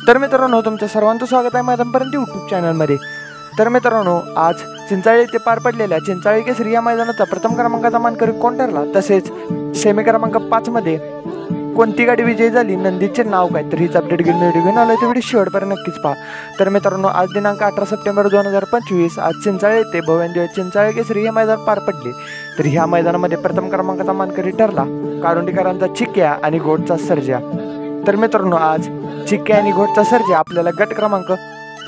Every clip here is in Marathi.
तर मित्रांनो, तुमचं सर्वांचं स्वागत आहे मैदानपर्यंत यूट्यूब चॅनलमध्ये। तर मित्रांनो, आज चिंचाळे येथे पार पडलेल्या चिंचाळे केसरी या मैदानाचा प्रथम क्रमांकाचा मानकरी कोण ठरला, तसेच सेमी क्रमांक 5 मध्ये कोणती गाडी विजयी झाली, नंदीचे नाव काय, तर हीच अपडेट घेऊन व्हिडिओ घेऊन आलो, तर व्हिडिओ शेवटपर्यंत नक्कीच पहा। तर मित्रांनो, आज दिनांक 18 सप्टेंबर 2025 आज चिंचाळे येथे भव्य चिंचाळे केसरी हे मैदान पार पडले। तर ह्या मैदानामध्ये प्रथम क्रमांकाचा मानकरी ठरला कारुंडीकरांचा चिक्या आणि घोटचा सर्जा। तर मित्रांनो, आज चिक्या आणि घोटचा सर्जा आपल्याला गट क्रमांक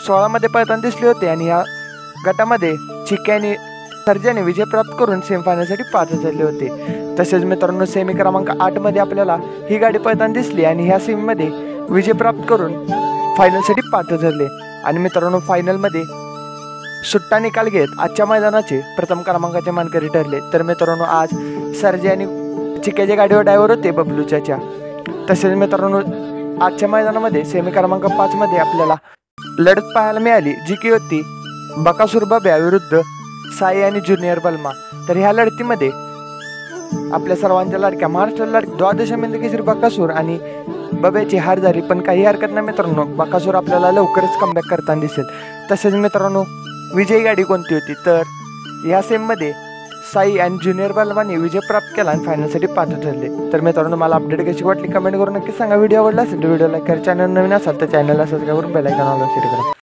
16 मध्ये पळताना दिसले होते आणि या गटामध्ये चिक्या आणि सर्जाने विजय प्राप्त करून सेमीफायनलसाठी पात्र झाले होते। तसेच मित्रांनो, सेमी क्रमांक 8 मध्ये आपल्याला ही गाडी पळताना दिसली आणि ह्या सेमीमध्ये विजय प्राप्त करून फायनलसाठी पात्र झाले। आणि मित्रांनो, फायनलमध्ये सुट्टा निकाल घेत आजच्या मैदानाचे प्रथम क्रमांकाचे मानकरी ठरले। तर मित्रांनो, आज सर्जा आणि चिक्याच्या गाडीवर ड्रायव्हर होते बबलू चाचा। तसेच मित्रांनो, आजच्या मैदानामध्ये सेमी क्रमांक 5 मध्ये आपल्याला लढत पाहायला मिळाली, जी की होती बकासूर बब्या विरुद्ध साई आणि ज्युनियर बलमा। तर ह्या लढतीमध्ये आपल्या सर्वांच्या लाडक्या महाराष्ट्र लाडक्या द्वादश हिंद केसरी बकासूर आणि बब्याची हार झाली, पण काही हरकत नाही मित्रांनो, बकासूर आपल्याला लवकरच कमबॅक करताना दिसेल। तसेच मित्रांनो, विजयी गाडी कोणती होती, तर ह्या सेममध्ये साई आणि ज्युनियर बलमाने विजय प्राप्त केला आणि फायनलसाठी पात्र ठरले। तर मित्रांनो, मला अपडेट कशी वाटली कमेंट करून नक्की सांगा। व्हिडिओ आवडला असेल तर व्हिडिओ लाईक करा, चॅनल नवीन असाल तर चॅनलला सबस्क्राईब करून बेल आयकॉन ऑल सेट करा।